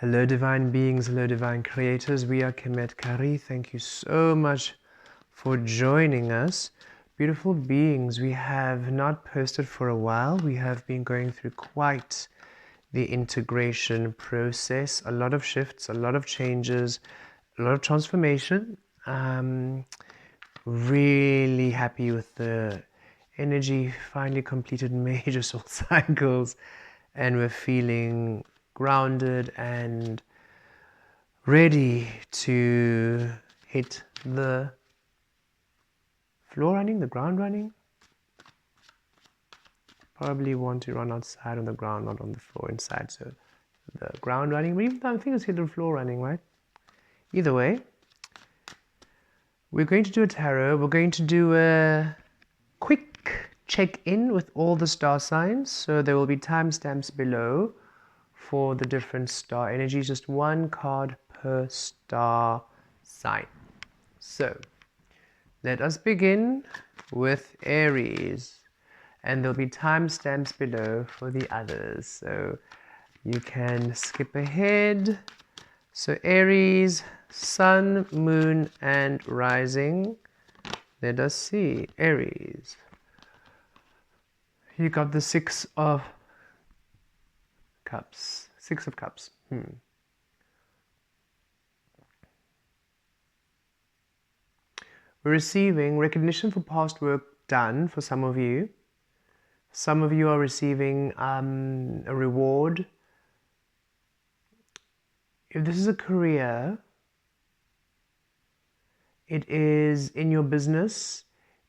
Hello divine beings, hello divine creators, we are Kemet Kah-Ri. Thank you so much for joining us. Beautiful beings, we have not posted for a while. We have been going through quite the integration process, a lot of shifts, a lot of changes, a lot of transformation. Really happy with the energy, finally completed major soul cycles, and we're feeling grounded and ready to hit the floor running, the ground running. Probably want to run outside on the ground, not on the floor inside. So the ground running, but even I think it's hit the floor running, right? Either way, we're going to do a tarot. We're going to do a quick check-in with all the star signs. So there will be timestamps below for the different star energies, just one card per star sign. So let us begin with Aries, and there'll be timestamps below for the others, so you can skip ahead. So Aries, Sun, Moon, and Rising. Let us see. Aries, you got the Six of Cups. Six of Cups. We're receiving recognition for past work done for some of you. Some of you are receiving a reward. If this is a career, it is in your business,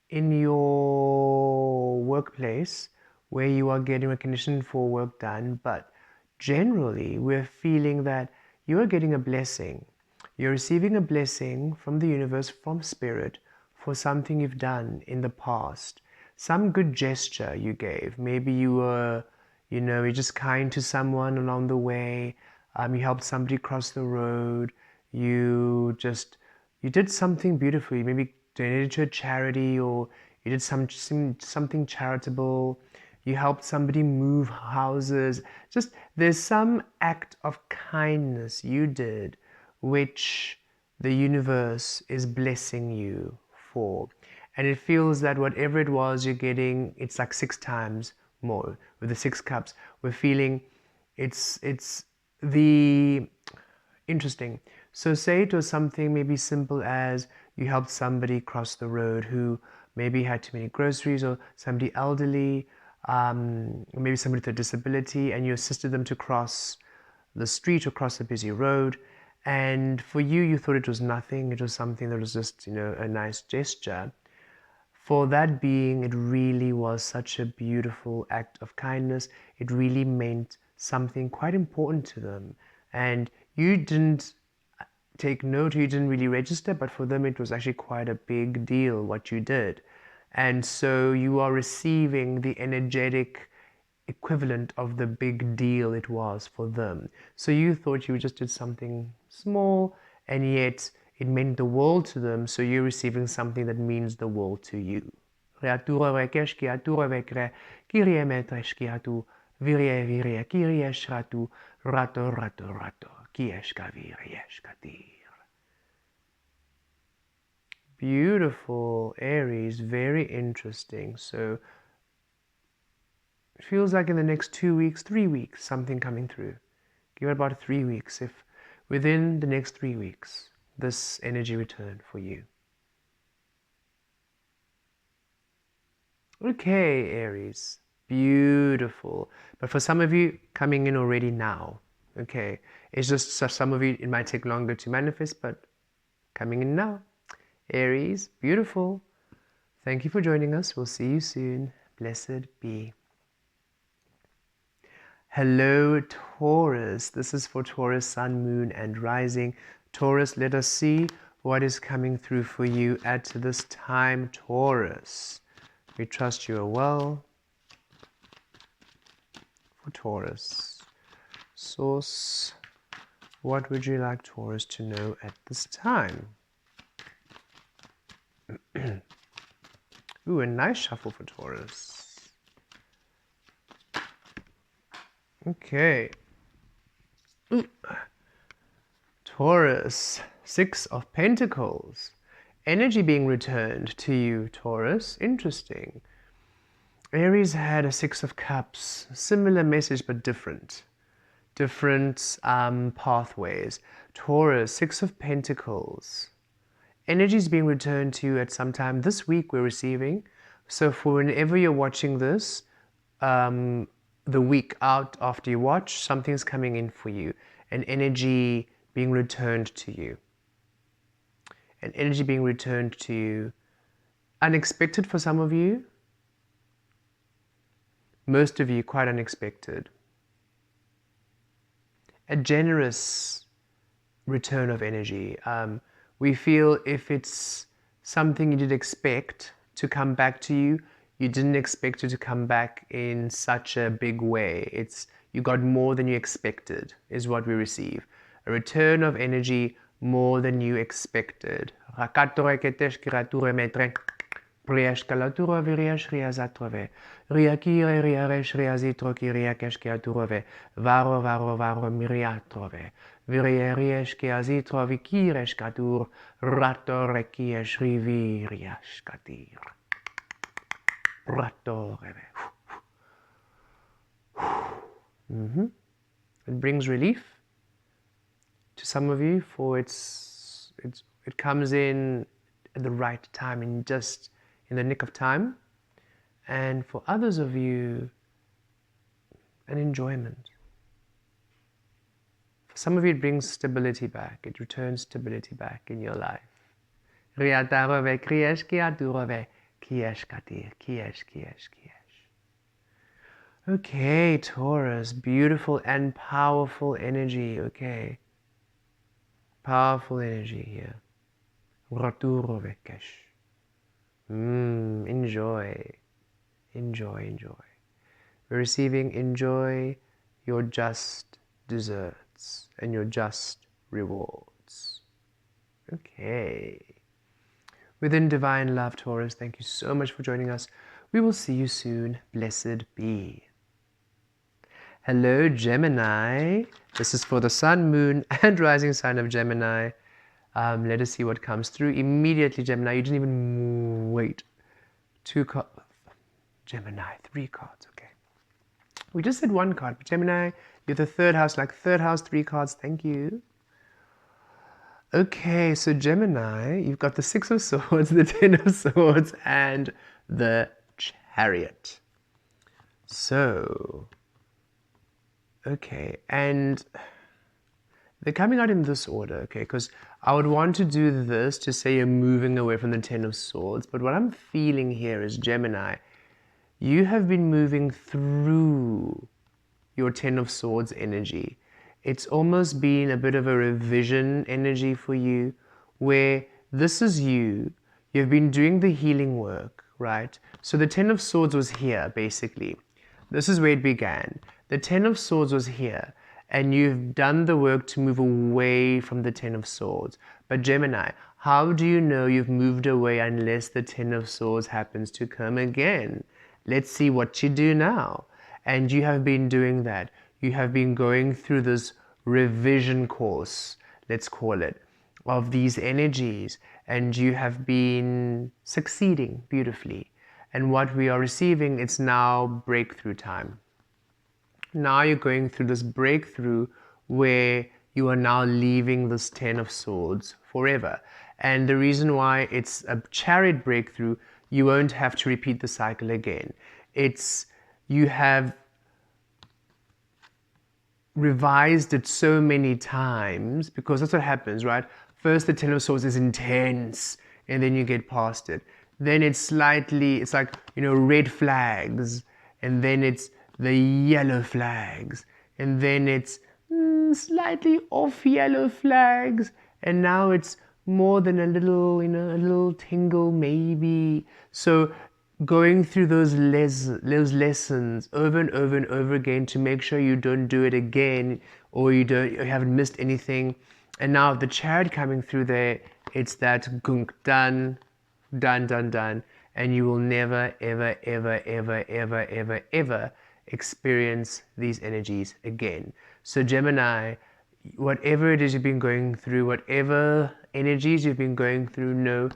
in your workplace, where you are getting recognition for work done, but generally we're feeling that you are getting a blessing. You're receiving a blessing from the universe, from spirit, for something you've done in the past. Some good gesture you gave. Maybe you were, you're just kind to someone along the way. You helped somebody cross the road. You did something beautiful. You maybe donated to a charity, or you did something charitable. You helped somebody move houses. Just there's some act of kindness you did which the universe is blessing you for. And it feels that whatever it was you're getting, it's like 6 times more. With the 6 cups, we're feeling it's the interesting. So say it was something maybe simple as you helped somebody cross the road who maybe had too many groceries, or somebody elderly, or maybe somebody with a disability, and you assisted them to cross the street or cross a busy road. And for you, you thought it was nothing. It was something that was just, a nice gesture. For that being, it really was such a beautiful act of kindness. It really meant something quite important to them. And you didn't take note, you didn't really register, but for them it was actually quite a big deal what you did. And so you are receiving the energetic equivalent of the big deal it was for them. So you thought you just did something small, and yet it meant the world to them, so you're receiving something that means the world to you. Beautiful, Aries, very interesting. So it feels like in the next 2 weeks, 3 weeks, something coming through. Give it about 3 weeks. If within the next 3 weeks, this energy return for you. Okay, Aries, beautiful. But for some of you, coming in already now. Okay, it's just some of you, it might take longer to manifest, but coming in now. Aries, beautiful. Thank you for joining us. We'll see you soon. Blessed be. Hello, Taurus. This is for Taurus, Sun, Moon, and Rising. Taurus, let us see what is coming through for you at this time, Taurus. We trust you are well. For Taurus. Source, what would you like Taurus to know at this time? Ooh, a nice shuffle for Taurus. Okay. Ooh. Taurus, Six of Pentacles. Energy being returned to you, Taurus. Interesting. Aries had a Six of Cups. Similar message, but different. Different pathways. Taurus, Six of Pentacles. Energy is being returned to you at some time this week we're receiving. So for whenever you're watching this, the week out after you watch, something's coming in for you. An energy being returned to you. An energy being returned to you. Unexpected for some of you. Most of you quite unexpected. A generous return of energy. We feel if it's something you did expect to come back to you, you didn't expect it to come back in such a big way. You got more than you expected, is what we receive. A return of energy more than you expected. It brings relief to some of you, for it comes in at the right time, just in the nick of time, and for others of you, an enjoyment. For some of you, it brings stability back. It returns stability back in your life. Okay, Taurus, beautiful and powerful energy. Okay, powerful energy here. Enjoy, enjoy, enjoy. We're receiving enjoy your just desserts and your just rewards. Okay. Within divine love, Taurus, thank you so much for joining us. We will see you soon. Blessed be. Hello, Gemini. This is for the sun, moon, and rising sign of Gemini. Let us see what comes through. Immediately, Gemini, you didn't even wait. 2 cards. Gemini, 3 cards, okay. We just said 1 card, but Gemini, you're the 3rd house, like 3rd house, 3 cards, thank you. Okay, so Gemini, you've got the 6 of Swords, the 10 of Swords, and the Chariot. So, okay, and they're coming out in this order, okay, because I would want to do this to say you're moving away from the 10 of Swords, but what I'm feeling here is, Gemini, you have been moving through your 10 of Swords energy. It's almost been a bit of a revision energy for you, where this is you. You've been doing the healing work, right? So the 10 of Swords was here, basically. This is where it began. The 10 of Swords was here, and you've done the work to move away from the 10 of Swords. But Gemini, how do you know you've moved away unless the 10 of Swords happens to come again? Let's see what you do now. And you have been doing that. You have been going through this revision course, let's call it, of these energies, and you have been succeeding beautifully. And what we are receiving, it's now breakthrough time. Now you're going through this breakthrough where you are now leaving this 10 of Swords forever. And the reason why it's a Chariot breakthrough, you won't have to repeat the cycle again. You have revised it so many times, because that's what happens, right? First, the 10 of Swords is intense, and then you get past it. Then it's like, red flags, and then it's the yellow flags, and then it's slightly off yellow flags, and now it's more than a little tingle maybe. So going through those lessons over and over and over again to make sure you don't do it again, or you haven't missed anything. And now the Chariot coming through there, it's that gunk, done, and you will never, ever, ever, ever, ever, ever, ever experience these energies again. So Gemini, whatever it is you've been going through, whatever energies you've been going through, know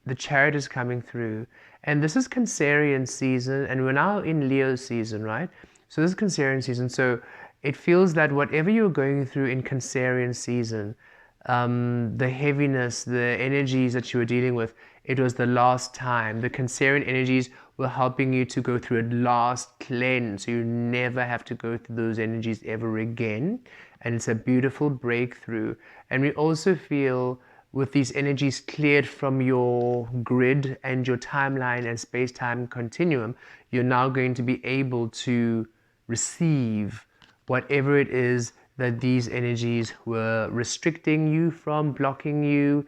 the Chariot is coming through. And this is Cancerian season, and we're now in Leo season, right? So this is Cancerian season. So it feels that whatever you're going through in Cancerian season, the heaviness, the energies that you were dealing with, it was the last time. The Cancerian energies were helping you to go through a last cleanse, so you never have to go through those energies ever again. And it's a beautiful breakthrough. And we also feel with these energies cleared from your grid and your timeline and space-time continuum, you're now going to be able to receive whatever it is that these energies were restricting you from, blocking you,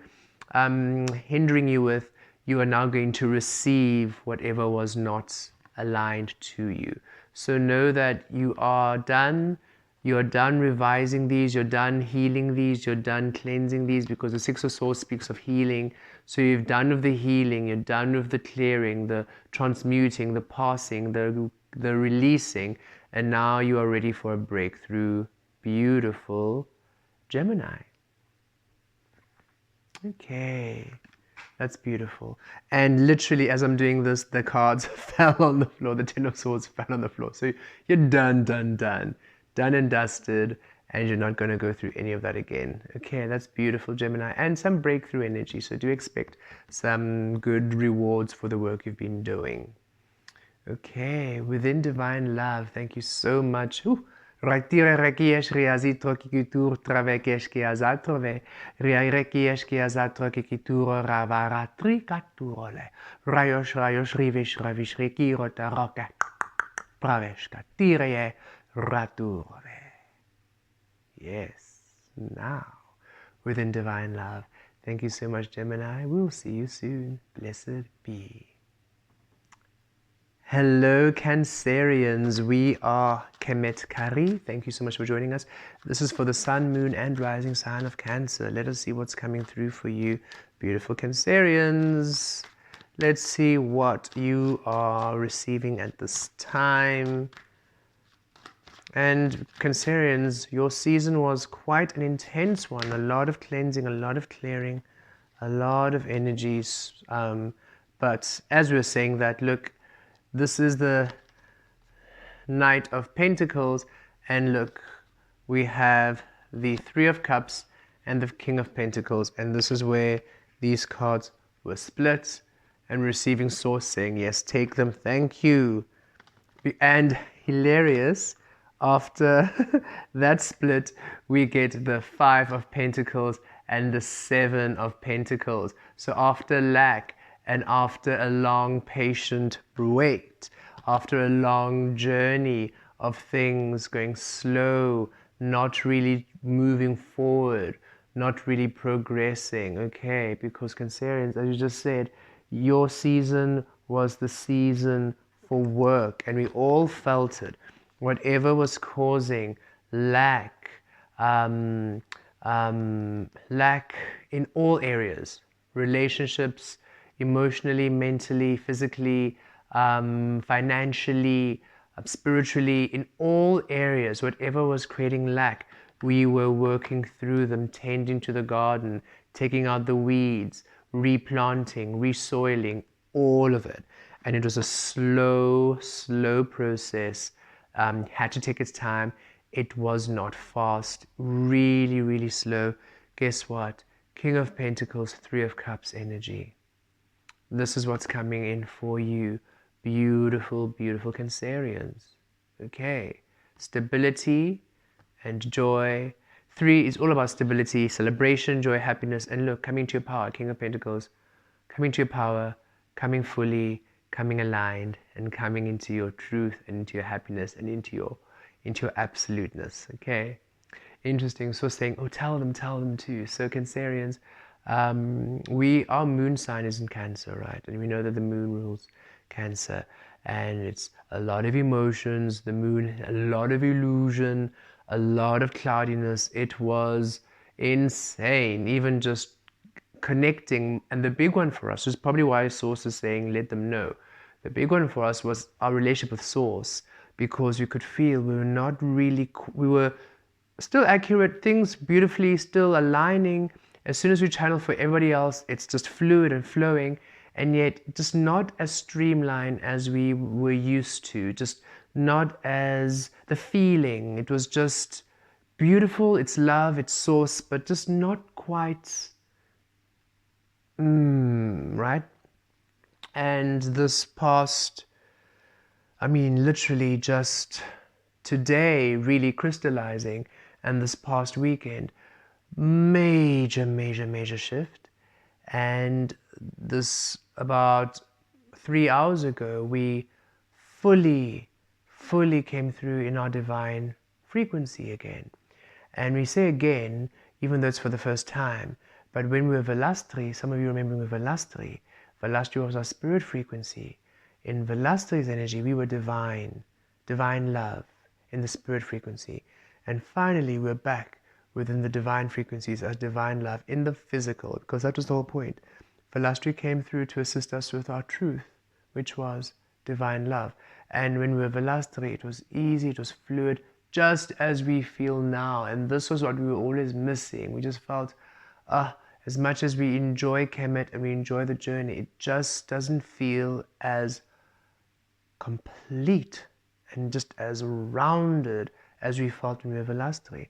hindering you with. You are now going to receive whatever was not aligned to you. So know that you are done. You're done revising these, you're done healing these, you're done cleansing these, because the Six of Swords speaks of healing. So you've done with the healing, you're done with the clearing, the transmuting, the passing, the releasing, and now you are ready for a breakthrough. Beautiful Gemini. Okay, that's beautiful. And literally, as I'm doing this, the cards fell on the floor, the Ten of Swords fell on the floor. So you're done, done, done. Done and dusted, and you're not going to go through any of that again. Okay, that's beautiful, Gemini. And some breakthrough energy, so do expect some good rewards for the work you've been doing. Okay, within divine love, thank you so much. Raitire rekiesh riazi trokikitur travekesh kiaza trove riairekiesh kiaza trokikituro ravara trikaturole rayosh rayosh rivish ravish rikiro taroka praveshka tireye rature. Yes, now within divine love. Thank you so much, Gemini. We'll see you soon. Blessed be. Hello, Cancerians. We are Kemet Kah-Ri. Thank you so much for joining us. This is for the sun, moon, and rising sign of Cancer. Let us see what's coming through for you, beautiful Cancerians. Let's see what you are receiving at this time. And Cancerians, your season was quite an intense one. A lot of cleansing, a lot of clearing, a lot of energies. But as we were saying that, look, this is the Knight of Pentacles. And look, we have the Three of Cups and the King of Pentacles. And this is where these cards were split and receiving source saying, yes, take them, thank you. And hilarious, after that split, we get the Five of Pentacles and the Seven of Pentacles. So after lack and after a long patient wait, after a long journey of things going slow, not really moving forward, not really progressing, okay, because Cancerians, as you just said, your season was the season for work, and we all felt it. Whatever was causing lack, lack in all areas, relationships, emotionally, mentally, physically, financially, spiritually, in all areas, whatever was creating lack, we were working through them, tending to the garden, taking out the weeds, replanting, resoiling, all of it. And it was a slow, slow process. Had to take its time. It was not fast, really, really slow. Guess what? King of Pentacles, Three of Cups energy. This is what's coming in for you. Beautiful, beautiful Cancerians. Okay, stability and joy. Three is all about stability, celebration, joy, happiness, and look, coming to your power, King of Pentacles, coming to your power, coming fully, coming aligned, and coming into your truth and into your happiness and into your absoluteness. Okay, interesting. So saying, oh, tell them too. So Cancerians, our moon sign is in Cancer, right? And we know that the moon rules Cancer, and it's a lot of emotions, the moon, a lot of illusion, a lot of cloudiness. It was insane, even just connecting. And the big one for us is probably why Source is saying let them know. The big one for us was our relationship with Source, because we could feel we were not really, we were still accurate, things beautifully still aligning. As soon as we channel for everybody else, it's just fluid and flowing, and yet just not as streamlined as we were used to, just not as the feeling. It was just beautiful, it's love, it's source, but just not quite right. And this past, I mean, literally just today really crystallizing, and this past weekend, major shift. And this about 3 hours ago, we fully came through in our divine frequency again. And we say again, even though it's for the first time, but when we were Velastri, some of you remember we were Velastri. Velastri was our spirit frequency. In Velastri's energy, we were divine love in the spirit frequency. And finally, we're back within the divine frequencies as divine love in the physical, because that was the whole point. Velastri came through to assist us with our truth, which was divine love. And when we were Velastri, it was easy, it was fluid, just as we feel now. And this was what we were always missing. We just felt, as much as we enjoy Kemet and we enjoy the journey, it just doesn't feel as complete and just as rounded as we felt when we were Velastri.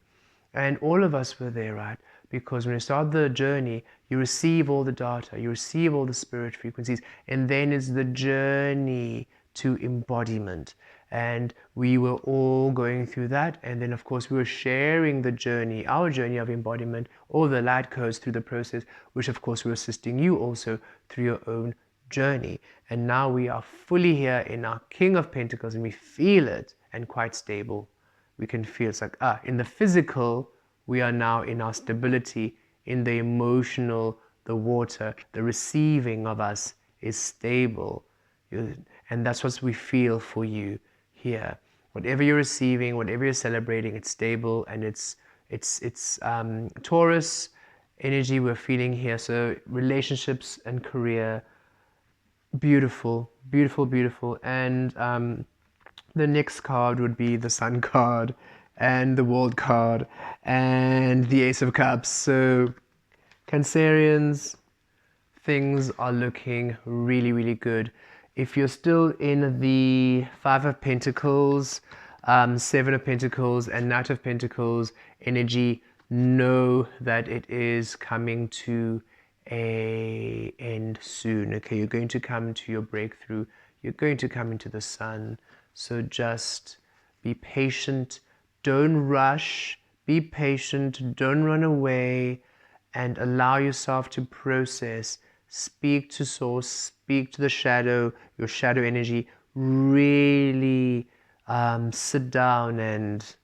And all of us were there, right? Because when you start the journey, you receive all the data, you receive all the spirit frequencies, and then it's the journey to embodiment. And we were all going through that. And then, of course, we were sharing the journey, our journey of embodiment, all the light codes through the process, which, of course, we're assisting you also through your own journey. And now we are fully here in our King of Pentacles, and we feel it, and quite stable. We can feel it's like, in the physical, we are now in our stability. In the emotional, the water, the receiving of us is stable. And that's what we feel for you here. Whatever you're receiving, whatever you're celebrating, it's stable, and it's Taurus energy we're feeling here. So relationships and career, beautiful. And the next card would be the Sun card and the World card and the Ace of Cups. So Cancerians, things are looking really good. If you're still in the Five of Pentacles, Seven of Pentacles, and Knight of Pentacles energy, know that it is coming to an end soon. Okay, you're going to come to your breakthrough. You're going to come into the sun. So just be patient. Don't rush. Be patient. Don't run away, and allow yourself to process. Speak to source, speak to the shadow, your shadow energy. Really sit down and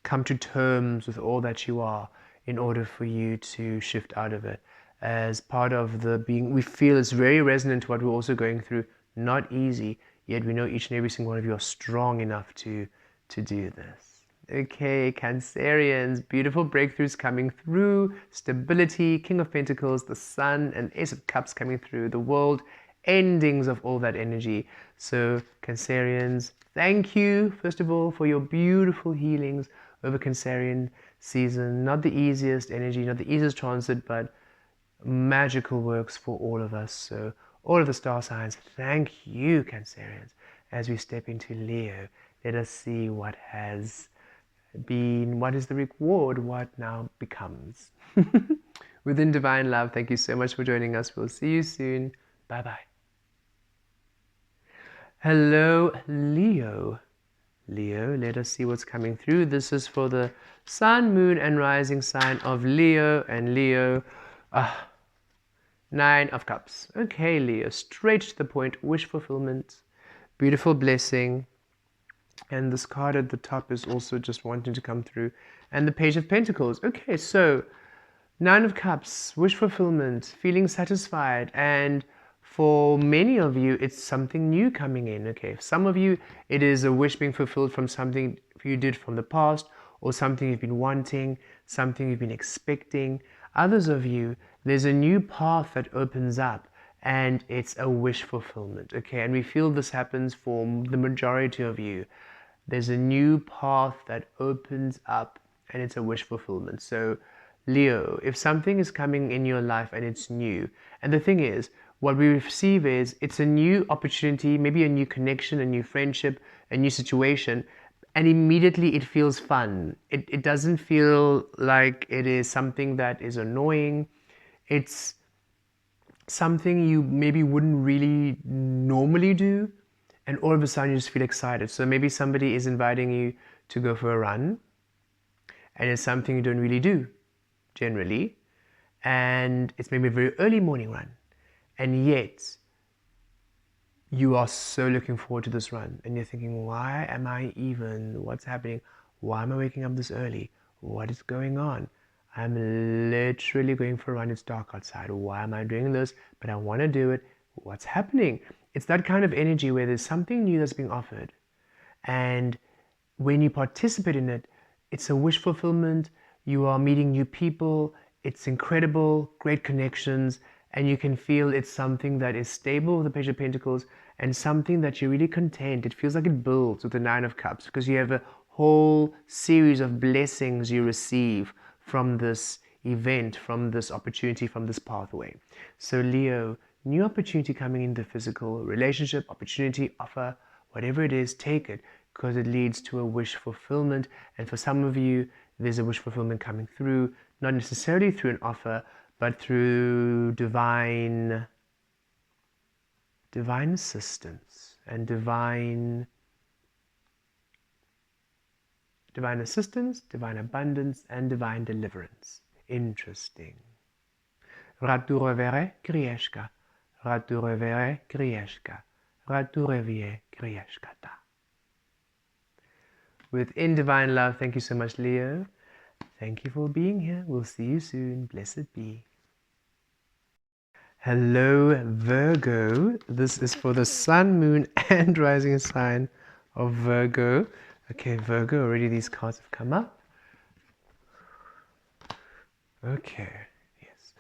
come to terms with all that you are in order for you to shift out of it. As part of the being, we feel it's very resonant to what we're also going through. Not easy, yet we know each and every single one of you are strong enough to do this. Okay, Cancerians, beautiful breakthroughs coming through, stability, King of Pentacles, the Sun, and Ace of Cups coming through, the World, endings of all that energy. So Cancerians, thank you, first of all, for your beautiful healings over Cancerian season. Not the easiest energy, not the easiest transit, but magical works for all of us. So all of the star signs, thank you, Cancerians. As we step into Leo, let us see what has been, what is the reward, what now becomes. Within divine love, thank you so much for joining us. We'll see you soon. Bye bye. Hello, Leo. Leo, let us see what's coming through. This is for the sun, moon, and rising sign of Leo. And Leo, Nine of Cups. Okay, Leo, straight to the point, wish fulfillment, beautiful blessing. And this card at the top is also just wanting to come through. And the Page of Pentacles. Okay, so Nine of Cups, wish fulfillment, feeling satisfied. And for many of you, it's something new coming in. Okay, for some of you, it is a wish being fulfilled from something you did from the past, or something you've been wanting, something you've been expecting. Others of you, there's a new path that opens up, and it's a wish fulfillment. Okay, and we feel this happens for the majority of you. There's a new path that opens up and it's a wish fulfillment. So Leo, if something is coming in your life and it's new, and the thing is, what we receive is it's a new opportunity, maybe a new connection, a new friendship, a new situation, and immediately it feels fun. It doesn't feel like it is something that is annoying. It's something you maybe wouldn't really normally do, and all of a sudden you just feel excited. So maybe somebody is inviting you to go for a run, and it's something you don't really do generally, and it's maybe a very early morning run, and yet you are so looking forward to this run, and you're thinking, what's happening? Why am I waking up this early? What is going on? I'm literally going for a run. It's dark outside. Why am I doing this? But I want to do it. What's happening? It's that kind of energy where there's something new that's being offered. And when you participate in it, it's a wish fulfillment. You are meeting new people. It's incredible, great connections. And you can feel it's something that is stable with the Page of Pentacles and something that you're really content. It feels like it builds with the Nine of Cups because you have a whole series of blessings you receive from this event, from this opportunity, from this pathway. So Leo, new opportunity coming in the physical relationship, opportunity, offer, whatever it is, take it because it leads to a wish fulfillment. And for some of you, there's a wish fulfillment coming through, not necessarily through an offer, but through divine assistance and divine assistance, divine abundance, and divine deliverance. Interesting. Ratu revere krieshka. Ratu revere krieshka. Ratu revie krieshkata. Within divine love, thank you so much, Leo. Thank you for being here. We'll see you soon. Blessed be. Hello, Virgo. This is for the sun, moon, and rising sign of Virgo. Okay, Virgo, already these cards have come up. Okay, yes.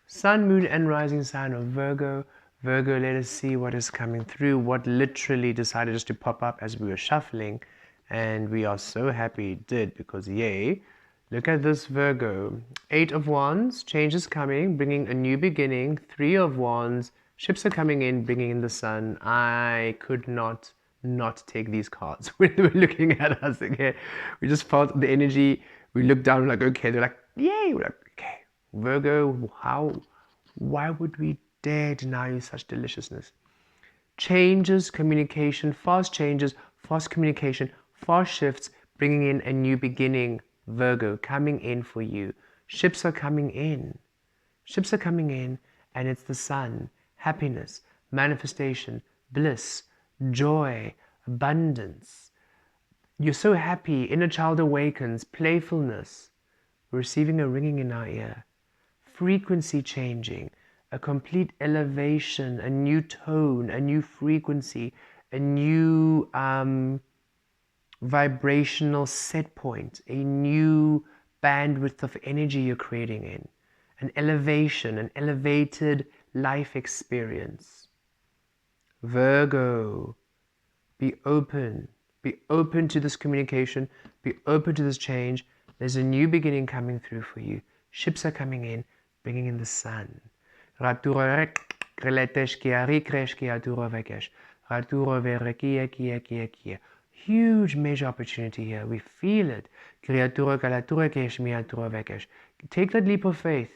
Sun, moon, and rising sign of Virgo. Virgo, let us see what is coming through, what literally decided just to pop up as we were shuffling. And we are so happy it did because yay. Look at this, Virgo. 8 of Wands, change is coming, bringing a new beginning. 3 of Wands, ships are coming in, bringing in the sun. I could not take these cards when they were looking at us again. We just felt the energy. We looked down, like, okay. They're like, yay. We're like, okay. Virgo, why would we dare deny you such deliciousness? Changes, communication, fast changes, fast communication, fast shifts, bringing in a new beginning. Virgo, coming in for you. Ships are coming in. Ships are coming in, and it's the sun. Happiness, manifestation, bliss, joy, abundance. You're so happy. Inner child awakens. Playfulness. We're receiving a ringing in our ear. Frequency changing. A complete elevation. A new tone. A new frequency. A new vibrational set point, a new bandwidth of energy you're creating in, an elevation, an elevated life experience. Virgo, be open to this communication, be open to this change. There's a new beginning coming through for you. Ships are coming in, bringing in the sun. Huge major opportunity here. We feel it. Take that leap of faith.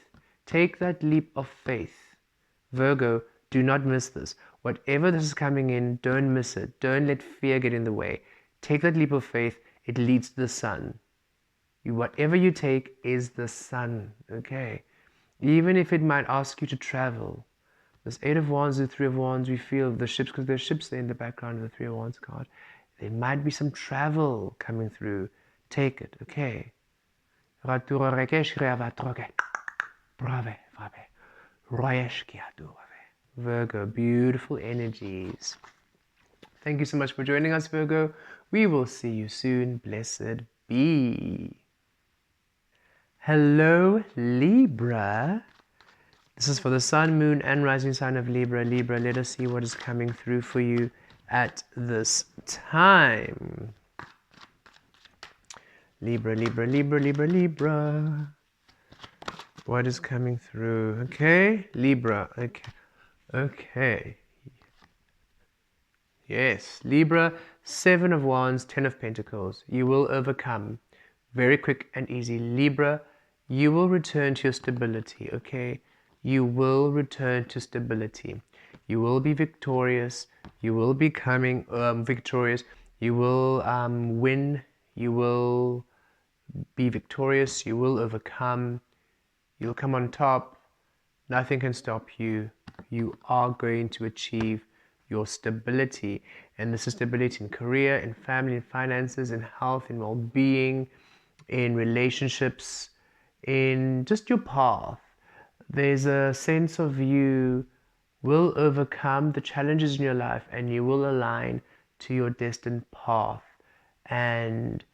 Take that leap of faith. Virgo, do not miss this. Whatever this is coming in, don't miss it. Don't let fear get in the way. Take that leap of faith. It leads to the sun. Whatever you take is the sun. Okay? Even if it might ask you to travel. This 8 of Wands, the 3 of Wands, we feel the ships, because there's ships there in the background of the 3 of Wands card. There might be some travel coming through. Take it, okay? Virgo, beautiful energies. Thank you so much for joining us, Virgo. We will see you soon. Blessed be. Hello, Libra. This is for the sun, moon, and rising sign of Libra. Libra, let us see what is coming through for you at this time. Libra, Libra, Libra, Libra, Libra. What is coming through? Okay, Libra. Okay. Okay. Yes, Libra, 7 of Wands, 10 of Pentacles. You will overcome. Very quick and easy. Libra, you will return to your stability, okay? You will return to stability. You will be victorious. You will be coming victorious. You will win. You will be victorious. You will overcome. You'll come on top. Nothing can stop you. You are going to achieve your stability. And this is stability in career, in family, in finances, in health, in well-being, in relationships, in just your path. There's a sense of you will overcome the challenges in your life and you will align to your destined path. And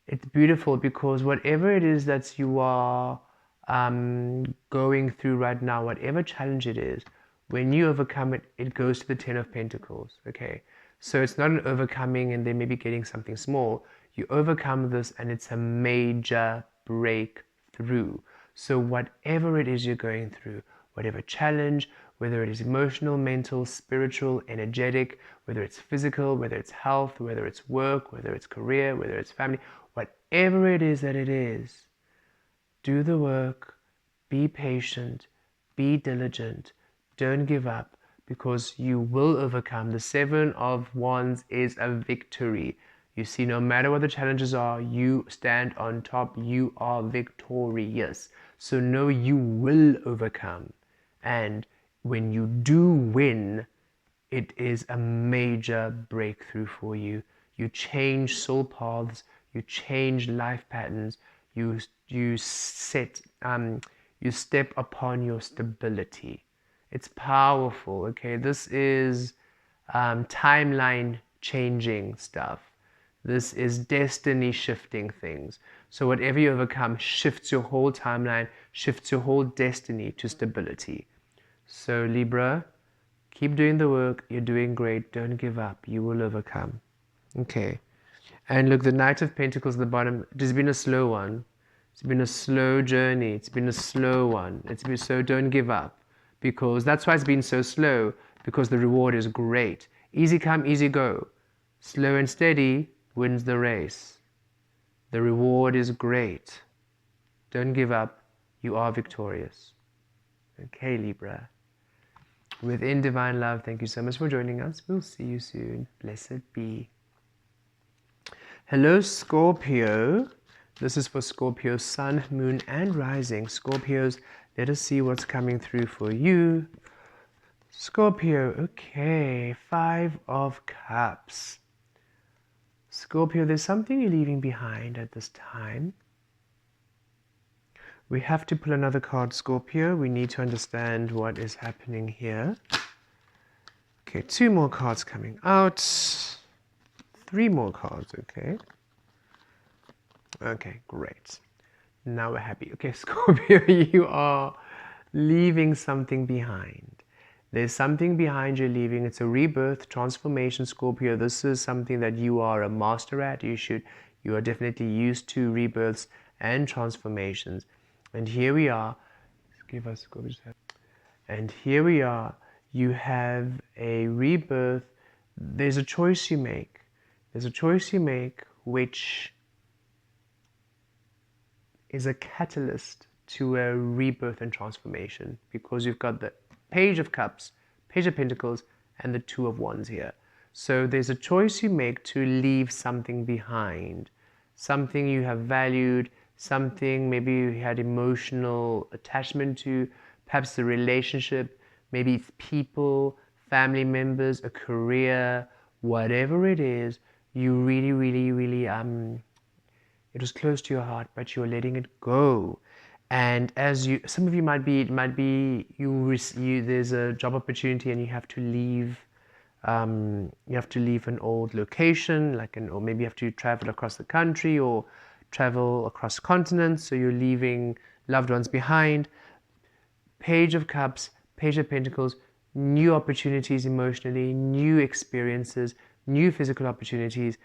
it's beautiful because whatever it is that you are going through right now, whatever challenge it is, when you overcome it, it goes to the 10 of Pentacles, okay? So it's not an overcoming and then maybe getting something small. You overcome this and it's a major breakthrough. So whatever it is you're going through, whatever challenge, whether it is emotional, mental, spiritual, energetic, whether it's physical, whether it's health, whether it's work, whether it's career, whether it's family, whatever it is that it is, do the work, be patient, be diligent, don't give up, because you will overcome. The 7 of Wands is a victory. You see, no matter what the challenges are, you stand on top, you are victorious. So know you will overcome. And when you do win, it is a major breakthrough for you. You change soul paths, you change life patterns, you step upon your stability. It's powerful, okay? This is timeline changing stuff. This is destiny shifting things. So whatever you overcome shifts your whole timeline, shifts your whole destiny to stability. So Libra, keep doing the work. You're doing great. Don't give up. You will overcome. Okay. And look, the Knight of Pentacles at the bottom, it has been a slow one. It's been a slow journey. It's been a slow one. So don't give up, because that's why it's been so slow, because the reward is great. Easy come, easy go. Slow and steady wins the race. The reward is great. Don't give up. You are victorious. Okay, Libra. Within Divine Love, thank you so much for joining us. We'll see you soon. Blessed be. Hello, Scorpio. This is for Scorpio, Sun, Moon, and Rising. Scorpios, let us see what's coming through for you. Scorpio, okay, 5 of Cups. Scorpio, there's something you're leaving behind at this time. We have to pull another card, Scorpio. We need to understand what is happening here. Okay, 2 more cards coming out. 3 more cards, okay. Okay, great. Now we're happy. Okay, Scorpio, you are leaving something behind. There's something behind you're leaving. It's a rebirth, transformation, Scorpio. This is something that you are a master at. You are definitely used to rebirths and transformations. And here we are. Give us Scorpio. And here we are. You have a rebirth. There's a choice you make. There's a choice you make which is a catalyst to a rebirth and transformation, because you've got the Page of Cups, Page of Pentacles, and the 2 of Wands here. So there's a choice you make to leave something behind, something you have valued, something maybe you had emotional attachment to, perhaps a relationship, maybe it's people, family members, a career, whatever it is, you really, it was close to your heart, but you're letting it go. And some of you there's a job opportunity and you have to leave. You have to leave an old location, or maybe you have to travel across the country or travel across continents. So you're leaving loved ones behind. Page of Cups, Page of Pentacles, new opportunities emotionally, new experiences, new physical opportunities.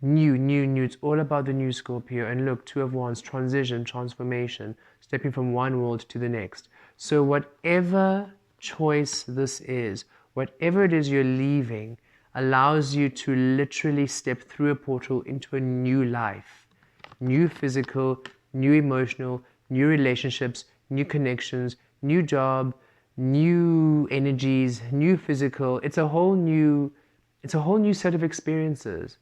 New. It's all about the new, Scorpio. And look, Two of Wands, transition, transformation, stepping from one world to the next. So whatever choice this is, whatever it is you're leaving, allows you to literally step through a portal into a new life. New physical, new emotional, new relationships, new connections, new job, new energies, new physical. It's a whole new set of experiences.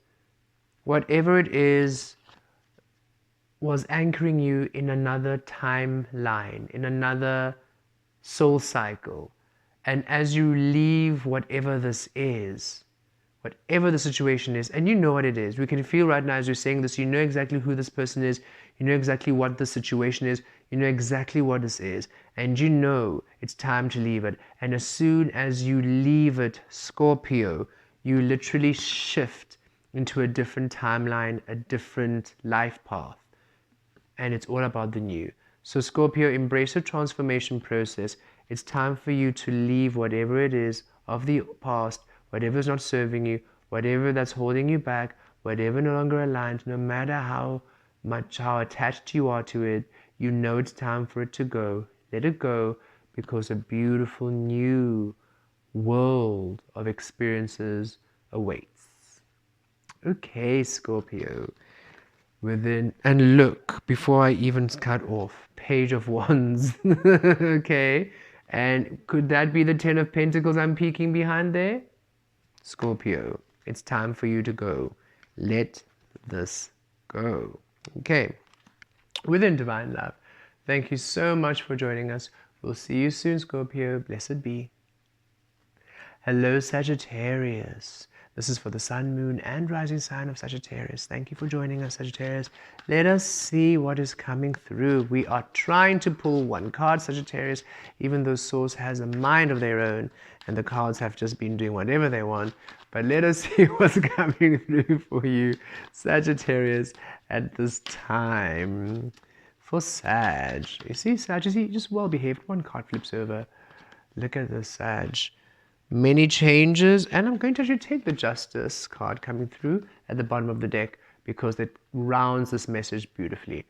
Whatever it is was anchoring you in another timeline, in another soul cycle. And as you leave whatever this is, whatever the situation is, and you know what it is, we can feel right now as you're saying this, you know exactly who this person is, you know exactly what the situation is, you know exactly what this is, and you know it's time to leave it. And as soon as you leave it, Scorpio, you literally shift into a different timeline, a different life path. And it's all about the new. So Scorpio, embrace the transformation process. It's time for you to leave whatever it is of the past, whatever is not serving you, whatever that's holding you back, whatever no longer aligned, no matter how attached you are to it, you know it's time for it to go. Let it go, because a beautiful new world of experiences awaits. Okay, Scorpio. And look, before I even cut off, Page of Wands. Okay, and could that be the 10 of Pentacles I'm peeking behind there? Scorpio, it's time for you to go. Let this go. Okay, within Divine Love, thank you so much for joining us. We'll see you soon, Scorpio. Blessed be. Hello, Sagittarius. This is for the Sun, Moon, and Rising sign of Sagittarius. Thank you for joining us, Sagittarius. Let us see what is coming through. We are trying to pull one card, Sagittarius, even though Source has a mind of their own, and the cards have just been doing whatever they want. But let us see what's coming through for you, Sagittarius, at this time. For Sag. You see, Sag, is he just well behaved? One card flips over. Look at this, Sag. Many changes, and I'm going to actually take the Justice card coming through at the bottom of the deck because it rounds this message beautifully.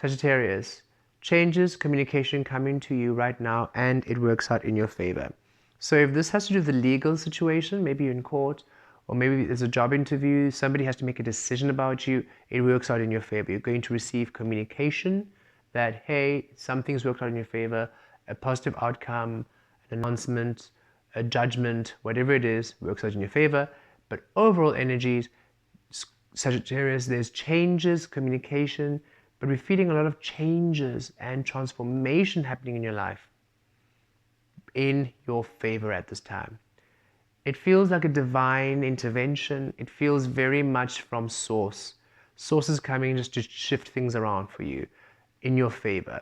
Sagittarius, changes, communication coming to you right now, and it works out in your favor. So if this has to do with the legal situation, maybe you're in court, or maybe there's a job interview, somebody has to make a decision about you, it works out in your favor. You're going to receive communication that, hey, something's worked out in your favor, a positive outcome, an announcement, a judgment, whatever it is, works out in your favor. But overall energies, Sagittarius, there's changes, communication, but we're feeling a lot of changes and transformation happening in your life in your favor at this time. It feels like a divine intervention. It feels very much from Source. Source is coming just to shift things around for you in your favor.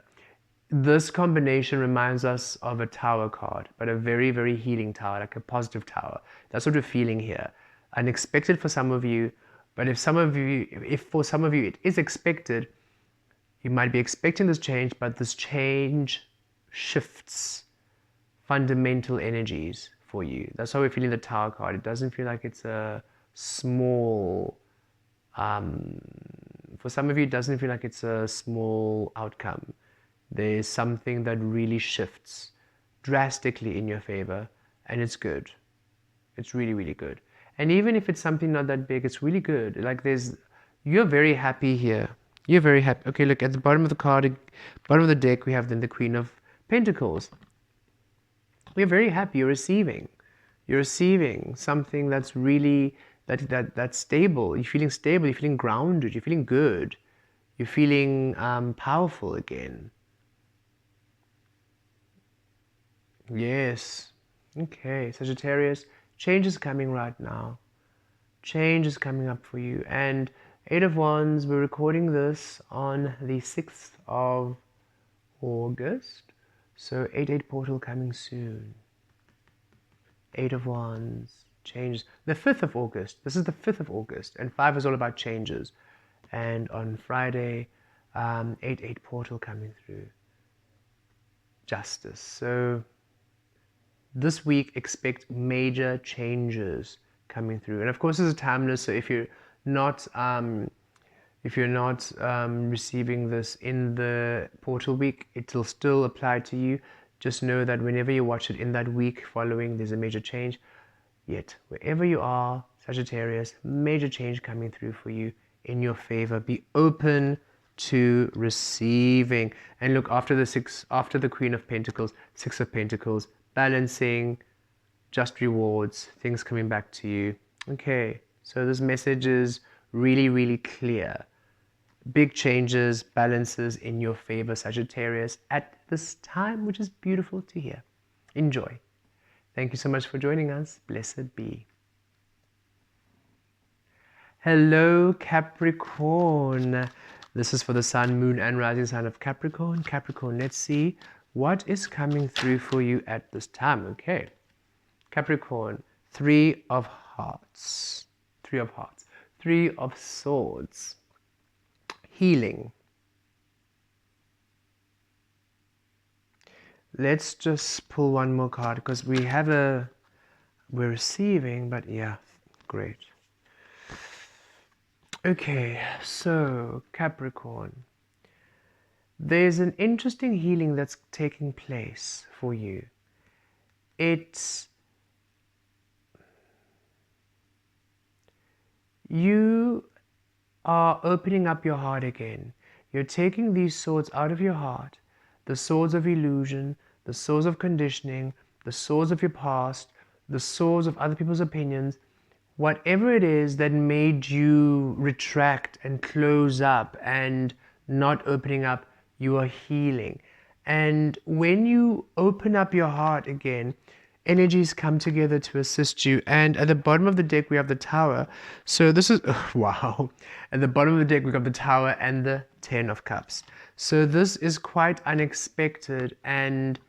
This combination reminds us of a tower card, but a very, very healing tower, like a positive tower. That's what we're feeling here. Unexpected for some of you, but if for some of you it is expected, you might be expecting this change, but this change shifts fundamental energies for you. That's how we're feeling the tower card. It doesn't feel like it's a small, for some of you, it doesn't feel like it's a small outcome. There's something that really shifts drastically in your favor, and it's good. It's really, really good. And even if it's something not that big, it's really good. Like you're very happy here. You're very happy. Okay, look at the bottom of the card, bottom of the deck, we have then the Queen of Pentacles. We're very happy. You're receiving something that's really that's stable. You're feeling stable. You're feeling grounded. You're feeling good. You're feeling powerful again. Yes. Okay, Sagittarius, change is coming right now. Change is coming up for you. And 8 of Wands, we're recording this on the 6th of August. So 8-8 portal coming soon. 8 of Wands, changes. The 5th of August. This is the 5th of August. And 5 is all about changes. And on Friday, 8-8 portal coming through. Justice. So this week, expect major changes coming through. And of course, this is timeless, so if you're not receiving this in the portal week, it will still apply to you. Just know that whenever you watch it in that week following, there's a major change. Yet, wherever you are, Sagittarius, major change coming through for you in your favor. Be open to receiving. And look, after the Queen of Pentacles, Six of Pentacles, balancing, just rewards, things coming back to you. Okay, so this message is really, really clear. Big changes, balances in your favor, Sagittarius, at this time, which is beautiful to hear. Enjoy. Thank you so much for joining us. Blessed be. Hello, Capricorn. This is for the Sun, Moon, and Rising sign of Capricorn. Capricorn, let's see what is coming through for you at this time. Okay. Capricorn, Three of Hearts. Three of Hearts. Three of Swords. Healing. Let's just pull one more card because we're receiving, but yeah, great. Okay, so Capricorn, there's an interesting healing that's taking place for you. You are opening up your heart again. You're taking these swords out of your heart, the swords of illusion, the swords of conditioning, the swords of your past, the swords of other people's opinions, whatever it is that made you retract and close up and not opening up, you are healing. And when you open up your heart again, energies come together to assist you. And at the bottom of the deck, we have the Tower. So this is, wow. At the bottom of the deck, we got the Tower and the Ten of Cups. So this is quite unexpected, and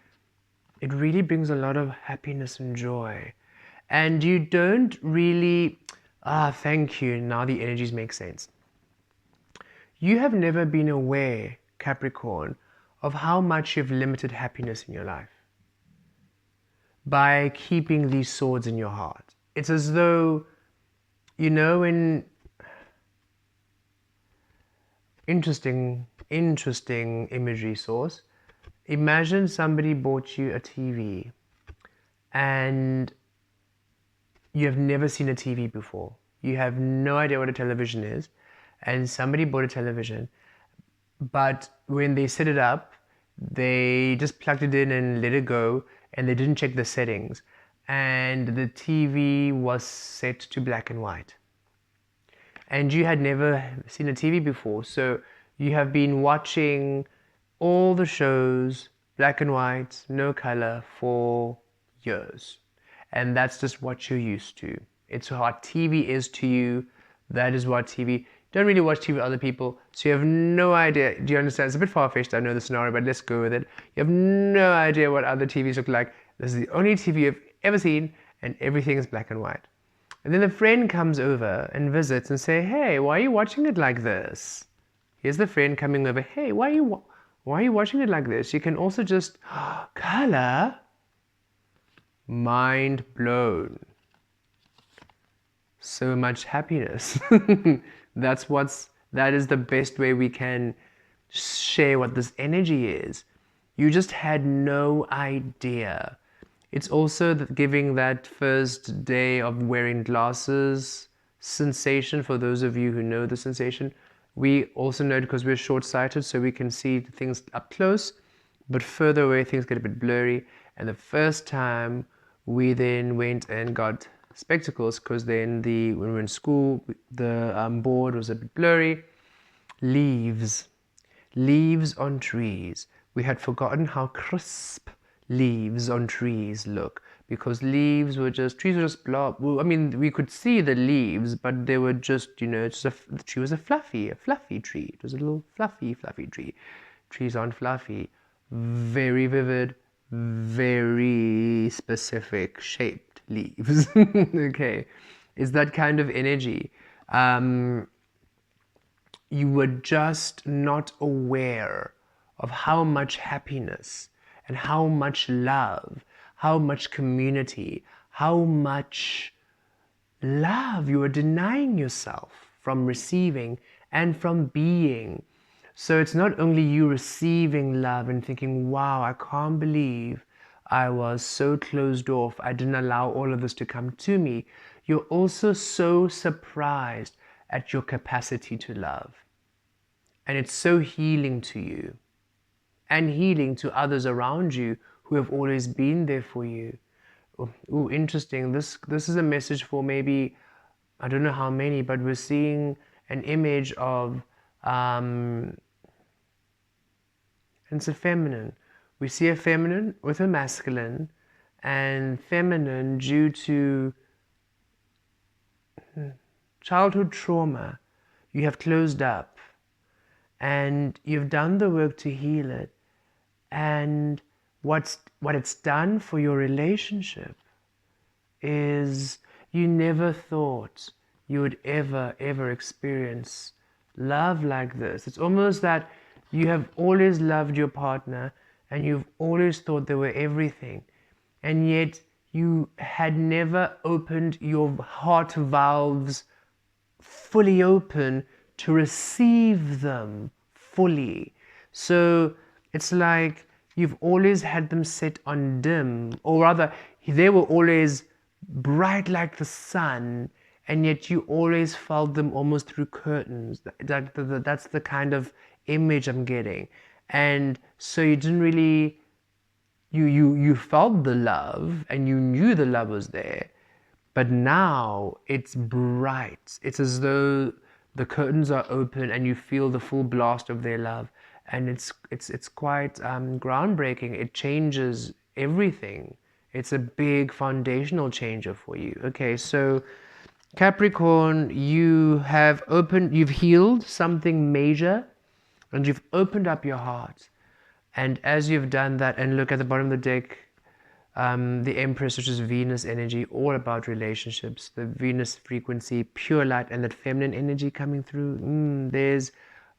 it really brings a lot of happiness and joy. And you don't really, thank you, now the energies make sense. You have never been aware, Capricorn, of how much you've limited happiness in your life by keeping these swords in your heart. It's as though, you know, interesting imagery source. Imagine somebody bought you a TV and you have never seen a TV before. You have no idea what a television is, and somebody bought a television, but when they set it up, they just plugged it in and let it go, and they didn't check the settings, and the TV was set to black and white. And you had never seen a TV before, so you have been watching all the shows, black and white, no color, for years. And that's just what you're used to. It's what TV is to you. That is what TV. Don't really watch TV with other people, so you have no idea. Do you understand? It's a bit far-fetched, I know the scenario, but let's go with it. You have no idea what other TVs look like. This is the only TV you've ever seen, and everything is black and white. And then a friend comes over and visits and say, hey, why are you watching it like this? Here's the friend coming over. Hey, why are you watching it like this? You can also just, color. Mind blown. So much happiness. That is the best way we can share what this energy is. You just had no idea. It's also giving that first day of wearing glasses sensation for those of you who know the sensation. We also know it because we're short-sighted, so we can see things up close, but further away things get a bit blurry. And the first time we then went and got spectacles, because then when we were in school, the board was a bit blurry. Leaves on trees. We had forgotten how crisp leaves on trees look, because trees were just blob. Well, I mean, we could see the leaves, but they were just, the tree was a fluffy tree. It was a little fluffy tree. Trees aren't fluffy. Very vivid, very specific shaped leaves. Okay, is that kind of energy. You were just not aware of how much happiness and how much love, how much community, how much love you were denying yourself from receiving and from being. So it's not only you receiving love and thinking, wow, I can't believe I was so closed off, I didn't allow all of this to come to me. You're also so surprised at your capacity to love. And it's so healing to you and healing to others around you who have always been there for you. Ooh, interesting. This is a message for maybe, I don't know how many, but we're seeing an image of, and it's a feminine. We see a feminine with a masculine, and feminine due to childhood trauma. You have closed up and you've done the work to heal it. And what it's done for your relationship is you never thought you would ever experience love like this. It's almost that you have always loved your partner and you've always thought they were everything, and yet you had never opened your heart valves fully open to receive them fully. So it's like you've always had them set on dim, or rather they were always bright like the sun, and yet you always felt them almost through curtains. That's the kind of image I'm getting. And so you didn't really, you felt the love and you knew the love was there, but now it's bright. It's as though the curtains are open and you feel the full blast of their love. And it's quite groundbreaking. It changes everything. It's a big foundational changer for you. Okay, so Capricorn, you've healed something major and you've opened up your heart. And as you've done that, and look at the bottom of the deck, the Empress, which is Venus energy, all about relationships, the Venus frequency, pure light, and that feminine energy coming through. There's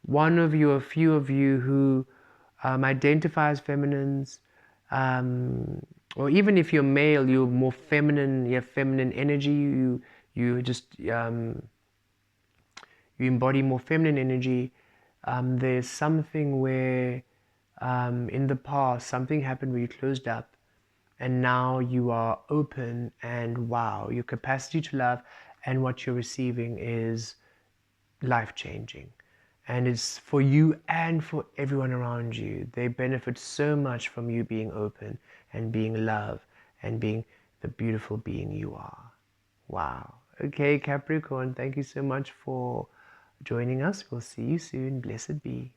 one of you, a few of you who identify as feminines, or even if you're male, you're more feminine, you have feminine energy, you embody more feminine energy. There's something where in the past something happened where you closed up, and now you are open, and wow, your capacity to love and what you're receiving is life-changing. And it's for you and for everyone around you. They benefit so much from you being open and being love and being the beautiful being you are. Wow. Okay, Capricorn, thank you so much for joining us. We'll see you soon. Blessed be.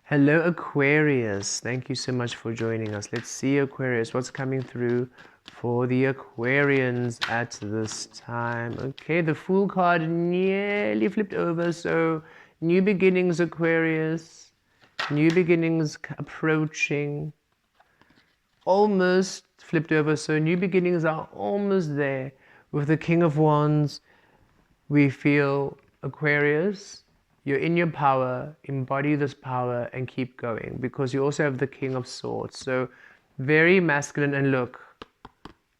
Hello, Aquarius. Thank you so much for joining us. Let's see, Aquarius, what's coming through for the Aquarians at this time. Okay, the Fool card nearly flipped over. So, new beginnings, Aquarius. New beginnings approaching. Almost flipped over. So, new beginnings are almost there. With the King of Wands, we feel, Aquarius, you're in your power, embody this power and keep going, because you also have the King of Swords. So very masculine. And look,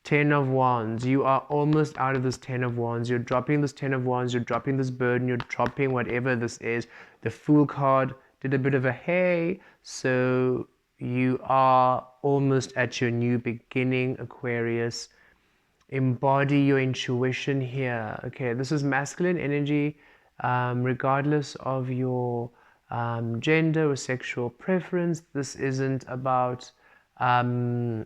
10 of Wands, you are almost out of this 10 of Wands. You're dropping this 10 of Wands, you're dropping this burden, you're dropping whatever this is. The Fool card did a bit of a hey, so you are almost at your new beginning, Aquarius. Embody your intuition here. Okay, this is masculine energy. Regardless of your gender or sexual preference, this isn't about identity.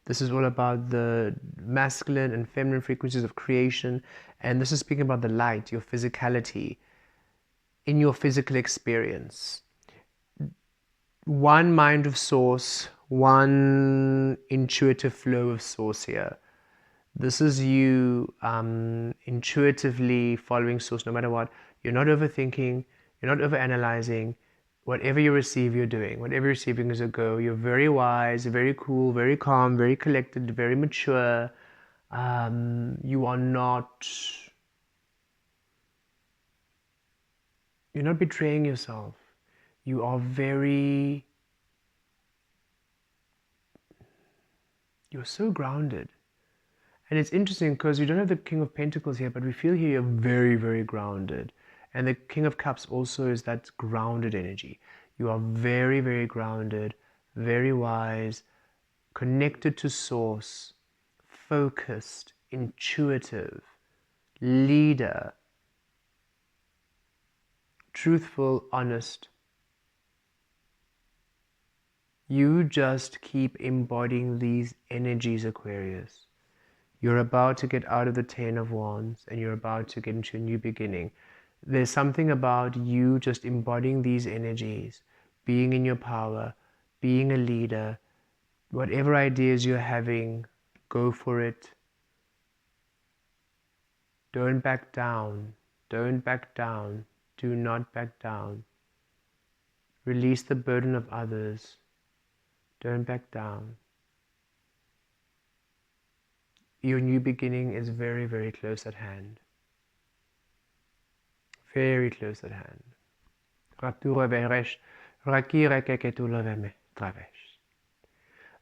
This is all about the masculine and feminine frequencies of creation, and this is speaking about the light, your physicality, in your physical experience. One mind of source, one intuitive flow of source here. This is you intuitively following source no matter what. You're not overthinking, you're not overanalyzing. Whatever you receive, you're doing. Whatever you're receiving is a go. You're very wise, very cool, very calm, very collected, very mature. You are not... You're not betraying yourself. You're You're so grounded. And it's interesting because you don't have the King of Pentacles here, but we feel here you're very, very grounded. And the King of Cups also is that grounded energy. You are very, very grounded, very wise, connected to source, focused, intuitive, leader, truthful, honest. You just keep embodying these energies, Aquarius. You're about to get out of the Ten of Wands and you're about to get into a new beginning. There's something about you just embodying these energies, being in your power, being a leader. Whatever ideas you're having, go for it. Don't back down. Don't back down. Do not back down. Release the burden of others. Don't back down. Your new beginning is very, very close at hand. Very close at hand.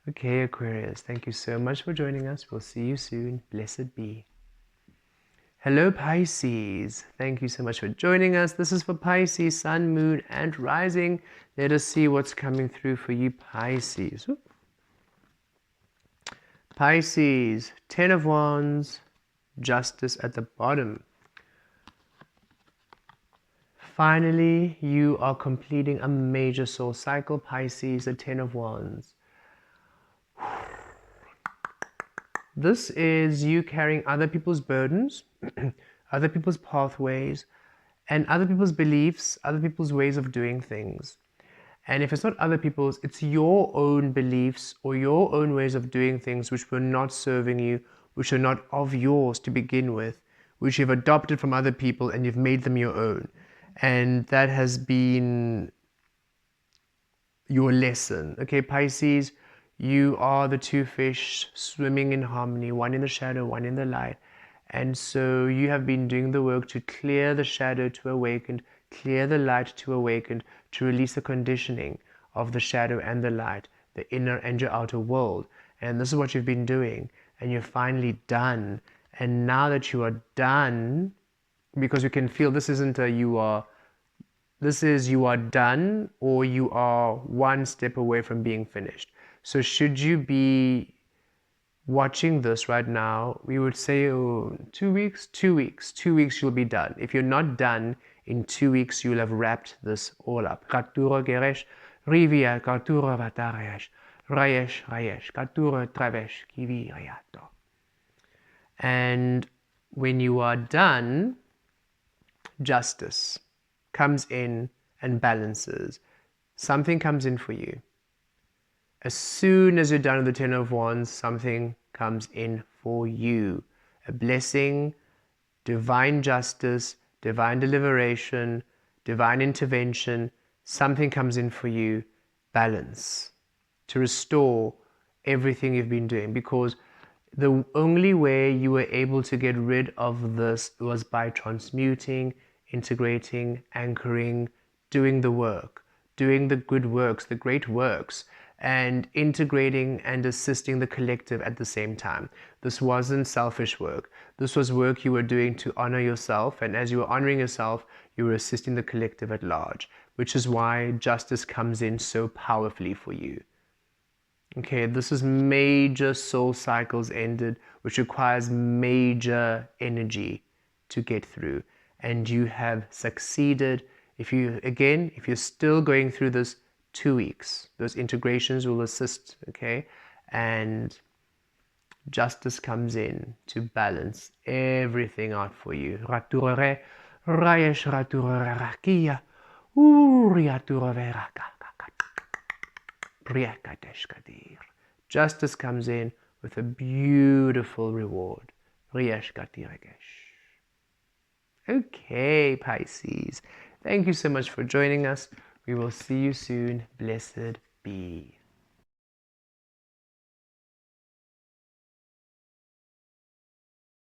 Okay, Aquarius, thank you so much for joining us. We'll see you soon. Blessed be. Hello, Pisces. Thank you so much for joining us. This is for Pisces, Sun, Moon, and Rising. Let us see what's coming through for you, Pisces. Ooh. Pisces, Ten of Wands, Justice at the bottom. Finally, you are completing a major soul cycle, Pisces, the Ten of Wands. This is you carrying other people's burdens, other people's pathways, and other people's beliefs, other people's ways of doing things. And if it's not other people's, it's your own beliefs or your own ways of doing things which were not serving you, which are not of yours to begin with, which you've adopted from other people and you've made them your own. And that has been your lesson. Okay, Pisces, you are the two fish swimming in harmony, one in the shadow, one in the light. And so you have been doing the work to clear the shadow to awaken, clear the light to awaken, to release the conditioning of the shadow and the light, the inner and your outer world. And this is what you've been doing. And you're finally done. And now that you are done, because you can feel this isn't a this is you are done or you are one step away from being finished. So should you be watching this right now, we would say 2 weeks, 2 weeks, 2 weeks you'll be done. If you're not done in 2 weeks, you'll have wrapped this all up. And when you are done, justice comes in and balances. Something comes in for you. As soon as you're done with the Ten of Wands, something comes in for you. A blessing, divine justice, divine deliberation, divine intervention. Something comes in for you. Balance. To restore everything you've been doing. Because the only way you were able to get rid of this was by transmuting, integrating, anchoring, doing the work, doing the good works, the great works, and integrating and assisting the collective at the same time. This wasn't selfish work. This was work you were doing to honor yourself, and as you were honoring yourself, you were assisting the collective at large, which is why justice comes in so powerfully for you. Okay, this is major soul cycles ended, which requires major energy to get through. And you have succeeded. If you're still going through this, 2 weeks, those integrations will assist, okay? And justice comes in to balance everything out for you. Justice comes in with a beautiful reward. Okay, Pisces. Thank you so much for joining us. We will see you soon. Blessed be.